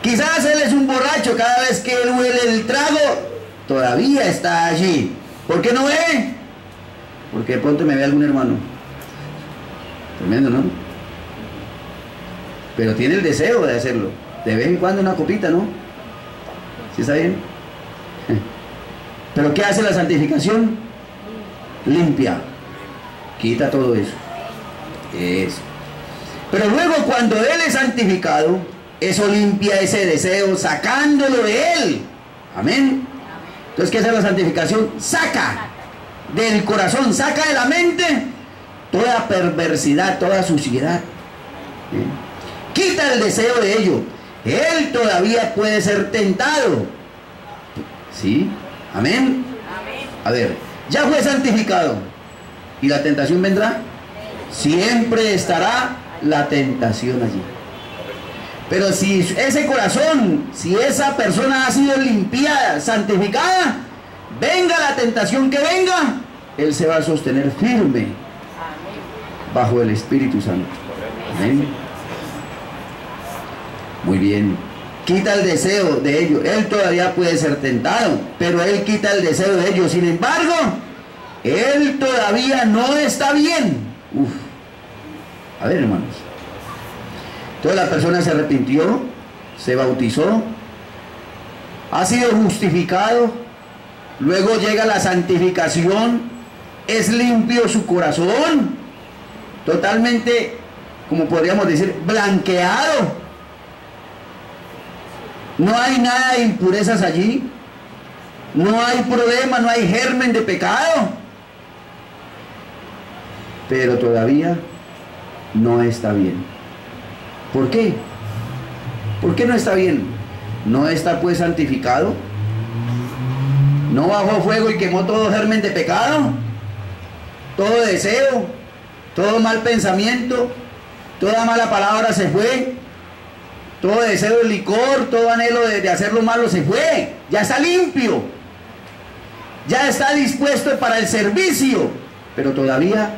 Quizás él es un borracho, cada vez que él huele el trago, todavía está allí. ¿Por qué no ve? Porque de pronto me ve algún hermano. Tremendo, ¿no? Pero tiene el deseo de hacerlo. De vez en cuando una copita, ¿no? ¿Sí está bien? ¿Pero qué hace la santificación? Limpia. Quita todo eso. Eso. Pero luego cuando él es santificado, eso limpia ese deseo, sacándolo de él. Amén. Entonces, ¿qué hace la santificación? Saca del corazón, saca de la mente toda perversidad, toda suciedad. Quita el deseo de ello. Él todavía puede ser tentado. ¿Sí? Amén. A ver, ya fue santificado. ¿Y la tentación vendrá? Siempre estará la tentación allí. Pero si ese corazón, si esa persona ha sido limpiada, santificada, venga la tentación que venga, él se va a sostener firme bajo el Espíritu Santo. Amén. Muy bien. Quita el deseo de ellos. Él todavía puede ser tentado, pero él quita el deseo de ellos. Sin embargo, él todavía no está bien. Uf. A ver, hermanos. Toda la persona se arrepintió, se bautizó, ha sido justificado, luego llega la santificación, es limpio su corazón, totalmente, como podríamos decir, blanqueado. No hay nada de impurezas allí, no hay problema, no hay germen de pecado, pero todavía no está bien. ¿Por qué? ¿Por qué no está bien? ¿No está pues santificado? ¿No bajó fuego y quemó todo germen de pecado? Todo deseo, todo mal pensamiento, toda mala palabra se fue, todo deseo de licor, todo anhelo de hacer lo malo se fue, ya está limpio, ya está dispuesto para el servicio, pero todavía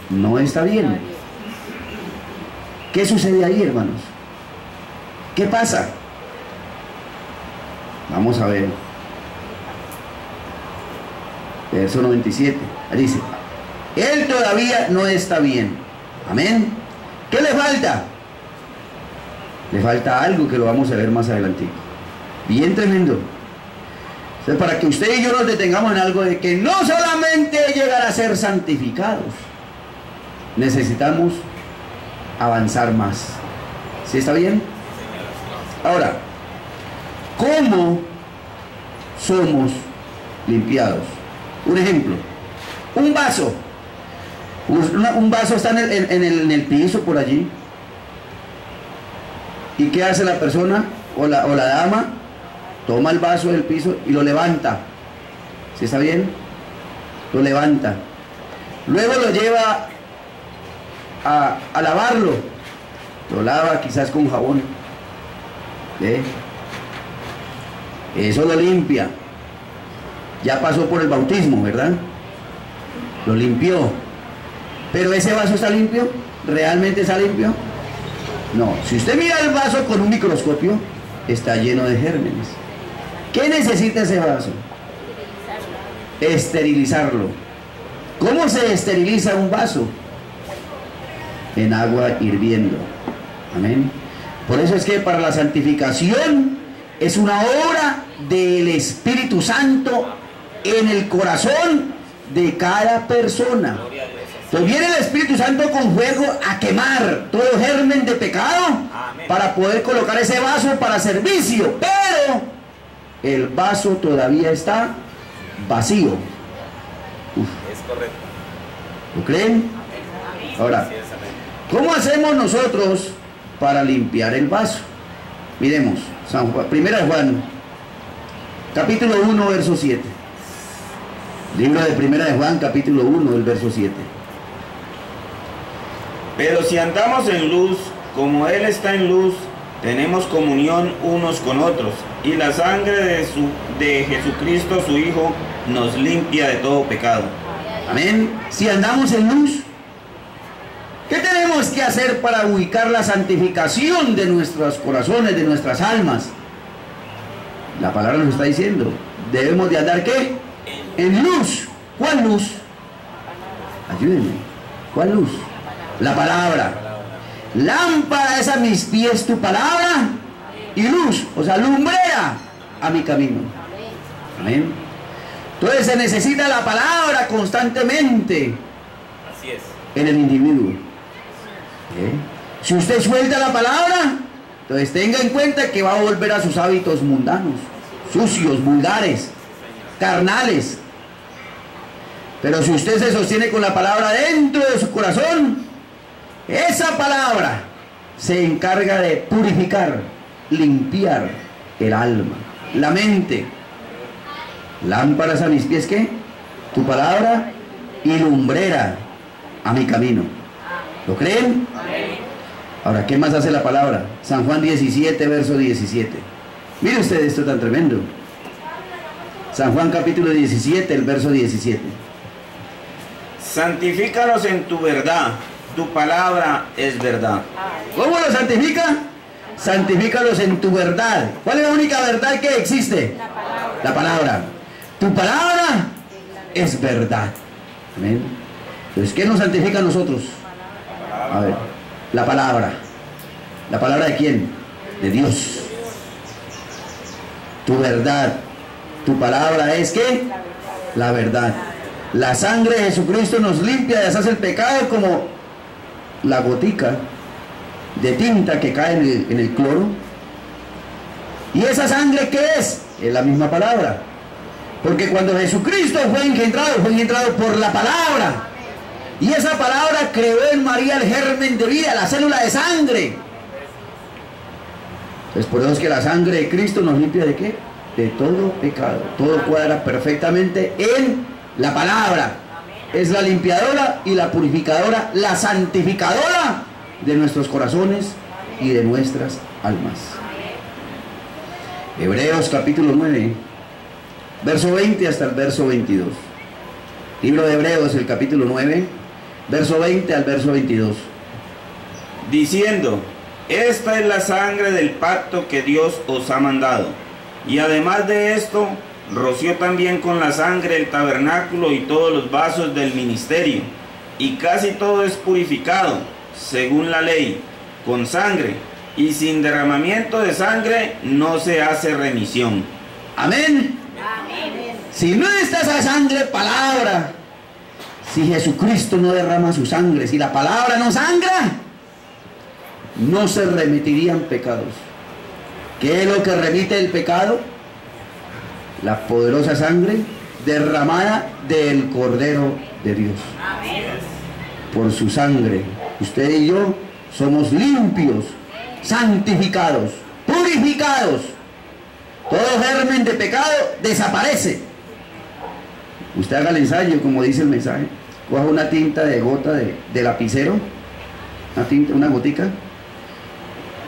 no está bien. ¿Qué sucede ahí, hermanos? ¿Qué pasa? Vamos a ver. Verso 97. Ahí dice, él todavía no está bien. Amén. ¿Qué le falta? Le falta algo que lo vamos a ver más adelante. Bien tremendo. Entonces, para que usted y yo nos detengamos en algo de que no solamente llegar a ser santificados, necesitamos avanzar más. ¿Sí está bien? Ahora, ¿cómo somos limpiados? Un ejemplo, un vaso. Un vaso está en el piso por allí. ¿Y qué hace la persona o la dama? Toma el vaso del piso y lo levanta. ¿Sí está bien? Lo levanta. Luego lo lleva a lavarlo. Lo lava quizás con jabón. ¿Ve? Eso lo limpia. Ya pasó por el bautismo, ¿verdad? Lo limpió. Pero ese vaso está limpio. ¿Realmente está limpio? No. Si usted mira el vaso con un microscopio, está lleno de gérmenes. ¿Qué necesita ese vaso? Esterilizarlo. ¿Cómo se esteriliza un vaso? En agua hirviendo. Amén. Por eso es que para la santificación es una obra del Espíritu Santo en el corazón de cada persona. Entonces viene el Espíritu Santo con fuego a quemar todo germen de pecado para poder colocar ese vaso para servicio, pero el vaso todavía está vacío. Es correcto. ¿Lo creen? Ahora, ¿cómo hacemos nosotros para limpiar el vaso? Miremos, Primera de Juan, capítulo 1, verso 7. Libro de Primera de Juan, capítulo 1, del verso 7. Pero si andamos en luz, como Él está en luz, tenemos comunión unos con otros, y la sangre de Jesucristo, su Hijo, nos limpia de todo pecado. Amén. Si andamos en luz, ¿qué tenemos tenemos que hacer para ubicar la santificación de nuestros corazones, de nuestras almas? La palabra nos está diciendo, debemos de andar ¿qué? En luz. ¿Cuál luz? Ayúdenme. ¿Cuál luz? La palabra. Lámpara es a mis pies tu palabra y luz, o sea, lumbrera a mi camino. Amén. Entonces se necesita la palabra constantemente. Así es. En el individuo. Si usted suelta la palabra, entonces tenga en cuenta que va a volver a sus hábitos mundanos, sucios, vulgares, carnales. Pero si usted se sostiene con la palabra dentro de su corazón, esa palabra se encarga de purificar, limpiar el alma, la mente. Lámparas a mis pies, ¿qué? Tu palabra y lumbrera a mi camino. ¿Lo creen? Ahora, ¿qué más hace la palabra? San Juan 17, verso 17. Mire usted esto tan tremendo. San Juan capítulo 17, el verso 17. Santifícalos en tu verdad, tu palabra es verdad. ¿Cómo lo santifica? Santifícalos en tu verdad. ¿Cuál es la única verdad que existe? La palabra. Tu palabra es verdad. Amén. Entonces, ¿qué nos santifica a nosotros? A ver, la palabra. ¿La palabra de quién? De Dios. Tu verdad. Tu palabra es ¿qué? La verdad. La sangre de Jesucristo nos limpia, deshace el pecado como la gotica de tinta que cae en el cloro. ¿Y esa sangre qué es? Es la misma palabra. Porque cuando Jesucristo fue engendrado por la palabra. Y esa palabra creó en María el germen de vida, la célula de sangre. Entonces por eso es que la sangre de Cristo nos limpia ¿de qué? De todo pecado. Todo cuadra perfectamente en la palabra. Es la limpiadora y la purificadora, la santificadora de nuestros corazones y de nuestras almas. Hebreos capítulo 9, verso 20 hasta el verso 22. Libro de Hebreos, el capítulo 9, verso 20 al verso 22. Diciendo, esta es la sangre del pacto que Dios os ha mandado. Y además de esto, roció también con la sangre el tabernáculo y todos los vasos del ministerio. Y casi todo es purificado, según la ley, con sangre. Y sin derramamiento de sangre no se hace remisión. Amén. Amén. Si no está esa sangre, palabra. Si Jesucristo no derrama su sangre, si la palabra no sangra, no se remitirían pecados. ¿Qué es lo que remite el pecado? La poderosa sangre derramada del Cordero de Dios. Amén. Por su sangre, usted y yo somos limpios, santificados, purificados. Todo germen de pecado desaparece. Usted haga el ensayo, como dice el mensaje. Coja una tinta de gota de lapicero, una gotica,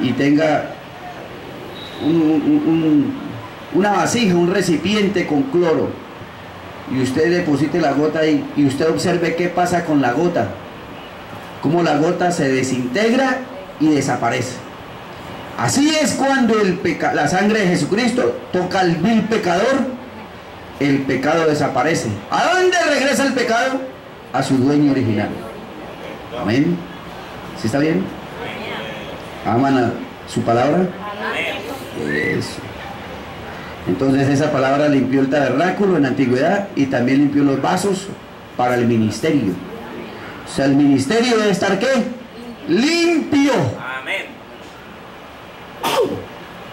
y tenga una vasija, un recipiente con cloro, y usted deposite la gota ahí, y usted observe qué pasa con la gota, cómo la gota se desintegra y desaparece. Así es cuando la sangre de Jesucristo toca al vil pecador, el pecado desaparece. ¿A dónde regresa el pecado? A su dueño original. Amén. ¿Sí está bien? ¿Aman a su palabra? Eso. Entonces esa palabra limpió el tabernáculo en la antigüedad y también limpió los vasos para el ministerio. O sea, el ministerio debe estar ¿qué? Limpio. Amén.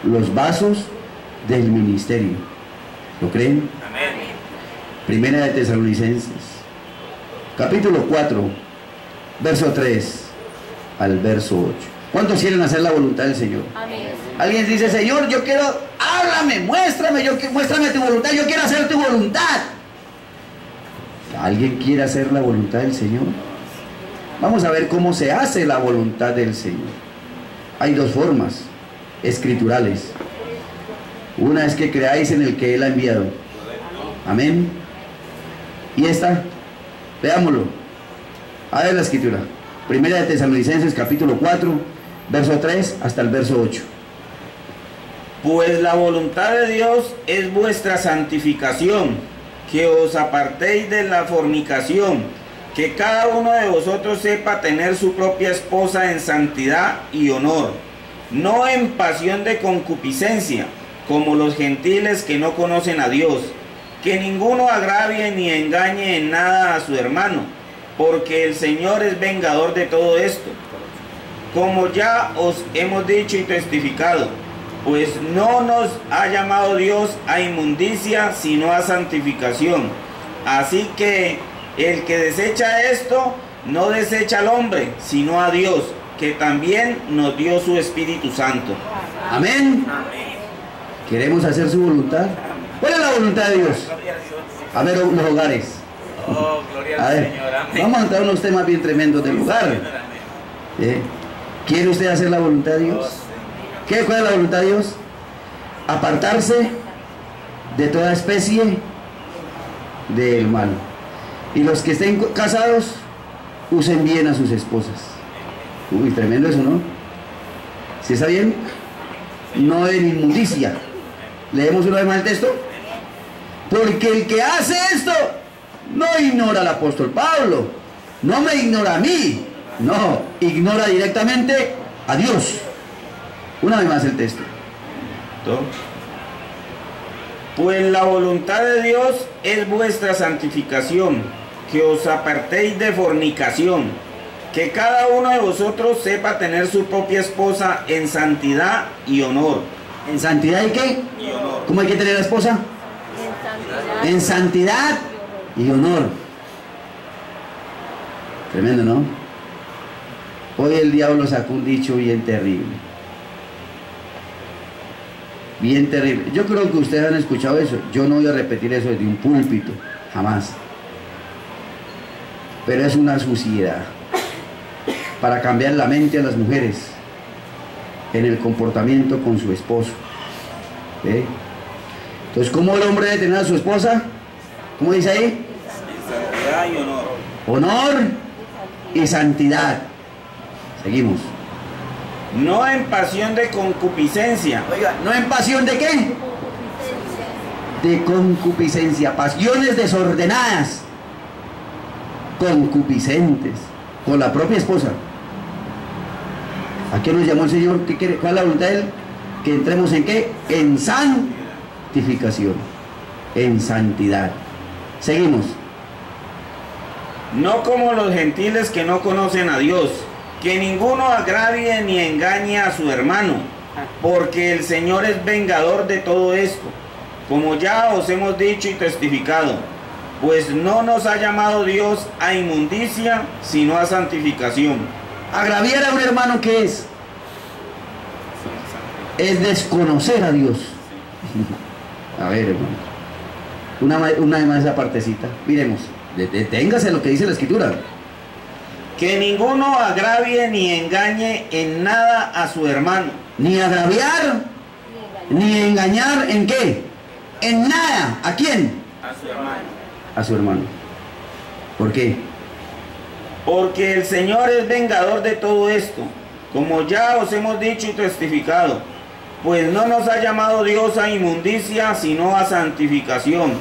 Los vasos del ministerio. ¿Lo creen? Amén. Primera de Tesalonicenses, capítulo 4, verso 3 al verso 8. ¿Cuántos quieren hacer la voluntad del Señor? Amén. Alguien dice, Señor, yo quiero, háblame, muéstrame tu voluntad, yo quiero hacer tu voluntad. ¿Alguien quiere hacer la voluntad del Señor? Vamos a ver cómo se hace la voluntad del Señor. Hay dos formas escriturales. Una es que creáis en el que Él ha enviado. Amén. Y esta, veámoslo. A ver la escritura. Primera de Tesalonicenses capítulo 4, verso 3 hasta el verso 8. Pues la voluntad de Dios es vuestra santificación, que os apartéis de la fornicación, que cada uno de vosotros sepa tener su propia esposa en santidad y honor, no en pasión de concupiscencia, como los gentiles que no conocen a Dios, que ninguno agravie ni engañe en nada a su hermano, porque el Señor es vengador de todo esto. Como ya os hemos dicho y testificado, pues no nos ha llamado Dios a inmundicia, sino a santificación. Así que el que desecha esto, no desecha al hombre, sino a Dios, que también nos dio su Espíritu Santo. Amén. ¿Queremos hacer su voluntad? ¿Cuál es la voluntad de Dios? A ver, los hogares. Oh, gloria A al ver, Señor. Amén. vamos a entrar a unos temas bien tremendos del hogar. ¿Quiere usted hacer la voluntad de Dios? ¿Cuál es la voluntad de Dios? Apartarse de toda especie del mal. Y los que estén casados, usen bien a sus esposas. Uy, tremendo eso, ¿no? ¿Sí está bien? No en inmundicia. Leemos una vez más el texto. Porque el que hace esto no ignora al apóstol Pablo, no me ignora a mí, no, ignora directamente a Dios. Una vez más el texto. Pues la voluntad de Dios es vuestra santificación, que os apartéis de fornicación, que cada uno de vosotros sepa tener su propia esposa en santidad y honor. ¿En santidad y qué? Y honor. ¿Cómo hay que tener a la esposa? En santidad y honor. Tremendo, ¿no? Hoy el diablo sacó un dicho bien terrible. Bien terrible. Yo creo que ustedes han escuchado eso. Yo no voy a repetir eso desde un púlpito, jamás. Pero es una suciedad para cambiar la mente a las mujeres en el comportamiento con su esposo. ¿Ve? Entonces, ¿cómo el hombre debe tener a su esposa? ¿Cómo dice ahí? En santidad y honor. Honor y santidad. Seguimos. No en pasión de concupiscencia. Oiga, ¿no en pasión de qué? De concupiscencia. Pasiones desordenadas. Concupiscentes. Con la propia esposa. ¿A qué nos llamó el Señor? ¿Qué quiere? ¿Cuál es la voluntad de Él? Que entremos en qué? En santificación. En santidad. Seguimos. No como los gentiles que no conocen a Dios, que ninguno agravie ni engañe a su hermano, porque el Señor es vengador de todo esto, como ya os hemos dicho y testificado, pues no nos ha llamado Dios a inmundicia, sino a santificación. Agraviar a un hermano, ¿qué es? Es desconocer a Dios. A ver, hermano. Una vez más esa partecita. Miremos. Deténgase lo que dice la Escritura. Que ninguno agravie ni engañe en nada a su hermano. Ni agraviar, ni engañar, ¿en qué? En nada. ¿A quién? A su hermano. A su hermano. ¿Por qué? Porque el Señor es vengador de todo esto, como ya os hemos dicho y testificado, pues no nos ha llamado Dios a inmundicia, sino a santificación.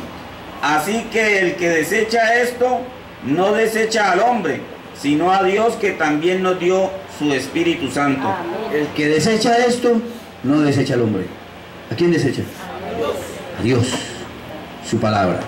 Así que el que desecha esto, no desecha al hombre, sino a Dios, que también nos dio su Espíritu Santo. El que desecha esto, no desecha al hombre. ¿A quién desecha? A Dios. Su palabra.